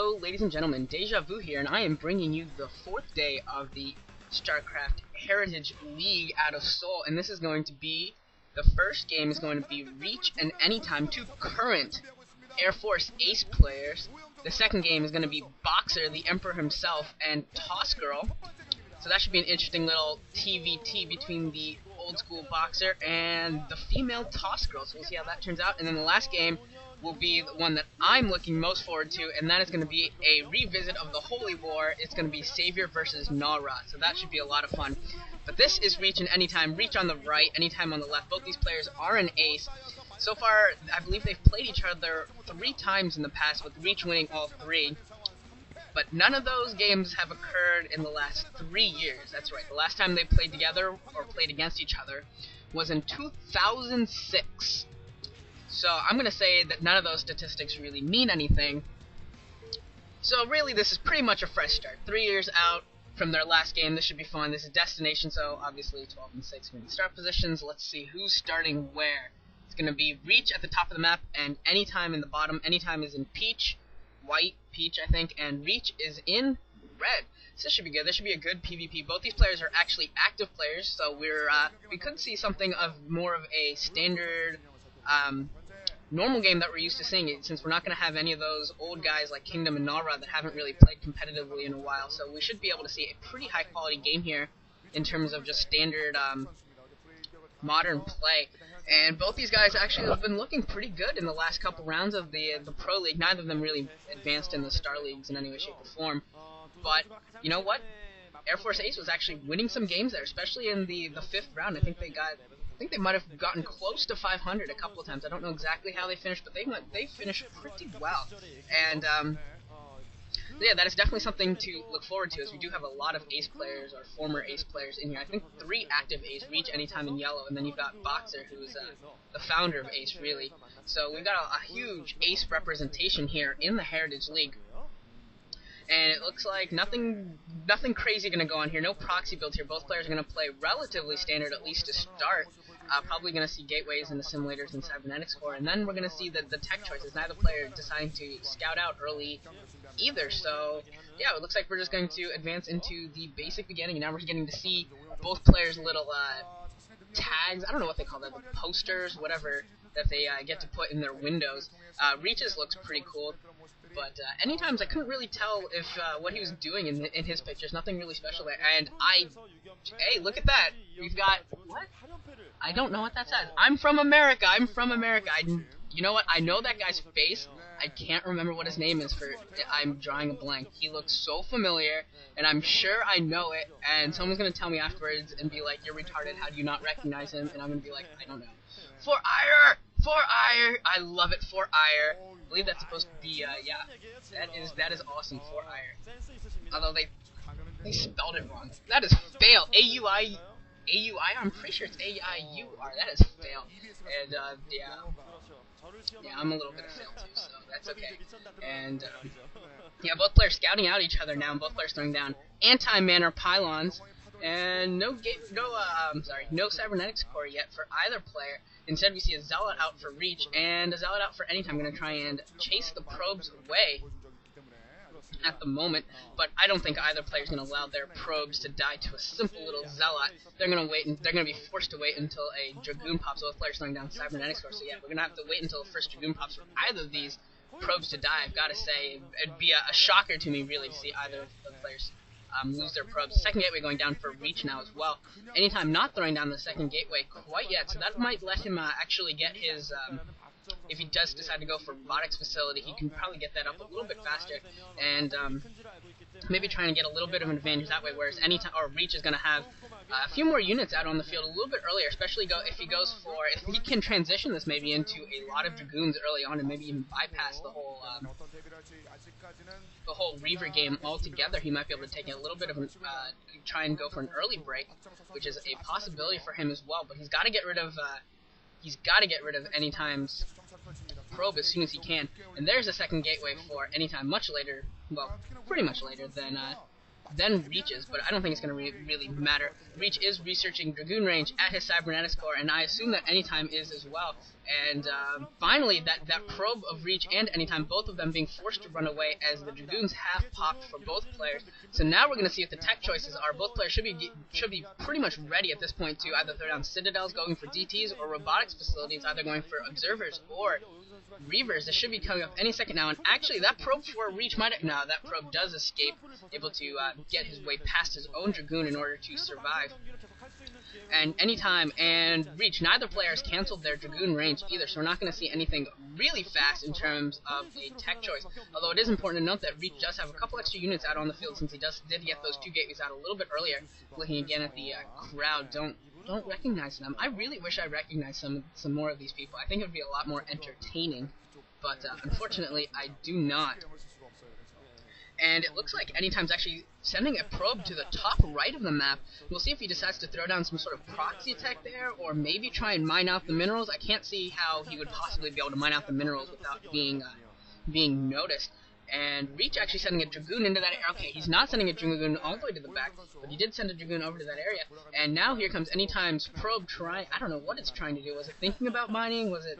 Hello, ladies and gentlemen, Deja Vu here, and I am bringing you the 4th day of the StarCraft Heritage League out of Seoul, and this is going to be, the first game is going to be Reach and Anytime, two current Air Force Ace players. The second game is going to be Boxer, the Emperor himself, and Toss Girl. So that should be an interesting little TVT between the old school Boxer and the female Toss Girl, so we'll see how that turns out. And then the last game will be the one that I'm looking most forward to, and that is going to be a revisit of the Holy War. It's going to be Savior versus Nara, so that should be a lot of fun. But this is Reach and Anytime. Reach on the right, Anytime on the left. Both these players are an ace. So far, I believe they've played each other 3 times in the past, with Reach winning all 3. But none of those games have occurred in the last 3 years. That's right. The last time they played together, or played against each other, was in 2006. So I'm going to say that none of those statistics really mean anything. So really, this is pretty much a fresh start. 3 years out from their last game. This should be fun. This is Destination, so obviously 12 and 6 are going to be start positions. Let's see who's starting where. It's going to be Reach at the top of the map, and Anytime in the bottom. Anytime is in peach. White, peach, I think, and Reach is in red. So this should be good. This should be a good PvP. Both these players are actually active players, so we could see something of more of a standard normal game that we're used to seeing, since we're not going to have any of those old guys like Kingdom and Nara that haven't really played competitively in a while. So we should be able to see a pretty high quality game here in terms of just standard modern play. And both these guys actually have been looking pretty good in the last couple rounds of the Pro League. Neither of them really advanced in the Star Leagues in any way, shape, or form. But, you know what? Air Force Ace was actually winning some games there, especially in the 5th round. I think they might have gotten close to 500 a couple of times. I don't know exactly how they finished, but they finished pretty well. And, yeah, that is definitely something to look forward to, as we do have a lot of ace players, or former ace players in here. I think 3 active ace, Reach, Anytime, in yellow, and then you've got Boxer, who is the founder of ace, really. So we've got a huge ace representation here in the Heritage League. And it looks like nothing crazy going to go on here. No proxy build here. Both players are going to play relatively standard, at least to start. Probably going to see gateways and assimilators and cybernetics core, and then we're going to see the tech choices. Neither player deciding to scout out early either. So yeah, it looks like we're just going to advance into the basic beginning, and now we're getting to see both players' little tags. I don't know what they call them, posters, whatever, that they get to put in their windows. Reach's looks pretty cool. But Anytimes, I couldn't really tell if what he was doing in his pictures. Nothing really special there. And hey, look at that. We've got, what? I don't know what that says. I'm from America. I'm from America. You know what? I know that guy's face. I can't remember what his name is. I'm drawing a blank. He looks so familiar, and I'm sure I know it. And someone's gonna tell me afterwards and be like, "You're retarded. How do you not recognize him?" And I'm gonna be like, "I don't know." For Ire! For Ire! I love it. For Ire. I believe that's supposed to be, yeah. That is awesome. For Ire. Although they spelled it wrong. That is fail. A-U-I. I'm pretty sure it's A-I-U-R. That is fail. And, yeah, I'm a little bit of fail too, so that's okay. And, yeah, both players scouting out each other now, and both players throwing down anti-manor pylons. And no cybernetics core yet for either player. Instead, we see a Zealot out for Reach and a Zealot out for Anytime. I'm going to try and chase the probes away at the moment, but I don't think either player is going to allow their probes to die to a simple little Zealot. They're going to wait, and they're going to be forced to wait until a Dragoon pops. Both players throwing down cybernetics core. So yeah, we're going to have to wait until the first Dragoon pops for either of these probes to die. I've got to say, it'd be a shocker to me, really, to see either of the players lose their probes. Second gateway going down for Reach now as well. Anytime not throwing down the second gateway quite yet, so that might let him actually get his, if he does decide to go for robotics facility, he can probably get that up a little bit faster, and maybe try and get a little bit of an advantage that way, whereas Reach is going to have a few more units out on the field a little bit earlier, especially if he can transition this maybe into a lot of Dragoons early on, and maybe even bypass the whole Reaver game altogether. He might be able to take a little bit of try and go for an early break, which is a possibility for him as well. But he's got to get rid of Anytime's probe as soon as he can. And there's a second gateway for Anytime, much later, well, pretty much later than Reach's, but I don't think it's going to really matter. Reach is researching Dragoon range at his cybernetics core, and I assume that Anytime is as well. And finally, that probe of Reach and Anytime, both of them being forced to run away as the Dragoons have popped for both players. So now we're going to see what the tech choices are. Both players should be pretty much ready at this point to either throw down Citadels going for DTs or Robotics Facilities either going for Observers or Reavers. This should be coming up any second now, and actually that probe for Reach might have... No, that probe does escape, able to get his way past his own Dragoon in order to survive. And Anytime and Reach, neither player has canceled their Dragoon range either, so we're not going to see anything really fast in terms of a tech choice. Although it is important to note that Reach does have a couple extra units out on the field since he did get those 2 gateways out a little bit earlier. Looking again at the crowd, don't recognize them. I really wish I recognized some more of these people. I think it would be a lot more entertaining, but unfortunately I do not. And it looks like Anytime's actually sending a probe to the top right of the map. We'll see if he decides to throw down some sort of proxy attack there, or maybe try and mine out the minerals. I can't see how he would possibly be able to mine out the minerals without being noticed. And Reach actually sending a Dragoon into that area. Okay, he's not sending a Dragoon all the way to the back, but he did send a Dragoon over to that area. And now here comes Anytime's probe trying... I don't know what it's trying to do. Was it thinking about mining? Was it...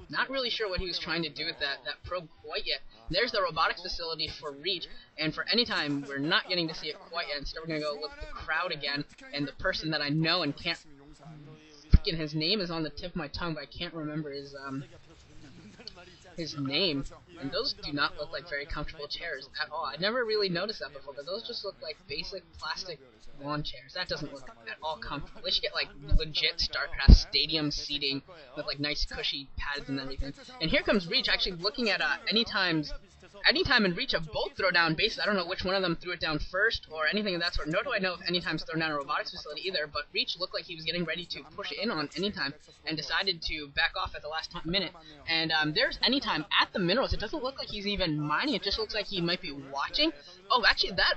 Not really sure what he was trying to do with that probe quite yet. There's the Robotics Facility for Reach, and for Anytime, we're not getting to see it quite yet. Instead, we're going to go with the crowd again, and the person that I know and can't... Freaking his name is on the tip of my tongue, but I can't remember his name. And those do not look like very comfortable chairs at all. I'd never really noticed that before, but those just look like basic plastic lawn chairs. That doesn't look at all comfortable. They should get like legit StarCraft stadium seating with like nice cushy pads and everything. And here comes Reach actually looking at Anytime and Reach have both throw down bases. I don't know which one of them threw it down first or anything of that sort. Nor do I know if Anytime's thrown down a Robotics Facility either, but Reach looked like he was getting ready to push in on Anytime and decided to back off at the last minute. And there's Anytime at the minerals. It doesn't look like he's even mining. It just looks like he might be watching. Oh, actually, that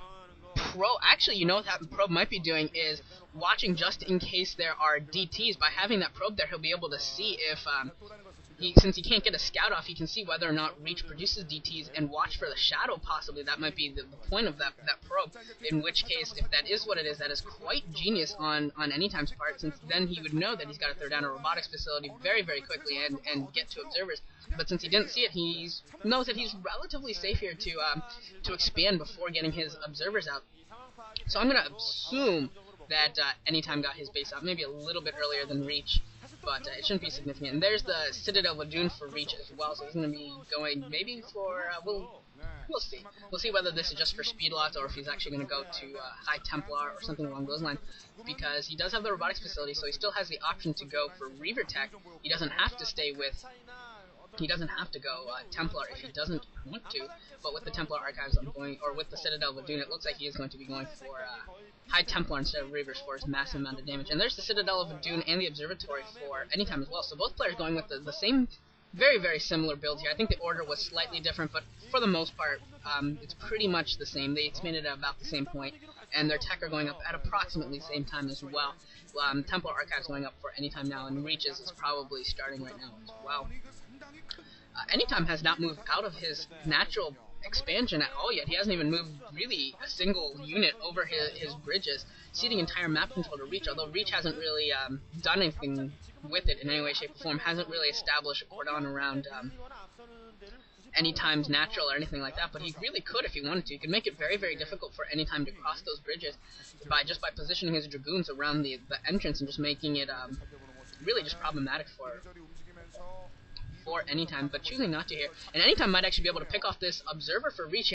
Actually, you know what that probe might be doing is watching just in case there are DTs. By having that probe there, he'll be able to see if... since he can't get a scout off, he can see whether or not Reach produces DTs and watch for the shadow, possibly. That might be the point of that probe, in which case, if that is what it is, that is quite genius on Anytime's part, since then he would know that he's got to throw down a Robotics Facility very, very quickly and get to Observers. But since he didn't see it, he knows that he's relatively safe here to expand before getting his Observers out. So I'm going to assume that Anytime got his base out, maybe a little bit earlier than Reach, but it shouldn't be significant. And there's the Citadel Lagoon for Reach as well, so he's going to be going maybe for, we'll see. We'll see whether this is just for speed lots or if he's actually going to go to High Templar or something along those lines, because he does have the Robotics Facility, so he still has the option to go for Reaver Tech. He doesn't have to stay with... He doesn't have to go Templar if he doesn't want to, but with the Templar Archives or with the Citadel Lagoon, it looks like he is going to be going for High Templar instead of Reavers for his massive amount of damage. And there's the Citadel of Lagoon and the Observatory for Anytime as well, so both players going with the same, very, very similar build here. I think the order was slightly different, but for the most part, it's pretty much the same. They expanded at about the same point, and their tech are going up at approximately the same time as well. Templar Archives going up for Anytime now, and Reaches is probably starting right now as well. Anytime has not moved out of his natural expansion at all yet. He hasn't even moved really a single unit over his bridges, ceding entire map control to Reach, although Reach hasn't really done anything with it in any way, shape, or form, hasn't really established a cordon around Anytime's natural or anything like that, but he really could if he wanted to. He could make it very, very difficult for Anytime to cross those bridges by positioning his Dragoons around the entrance and just making it really just problematic for Anytime, but choosing not to here. And Anytime might actually be able to pick off this Observer for Reach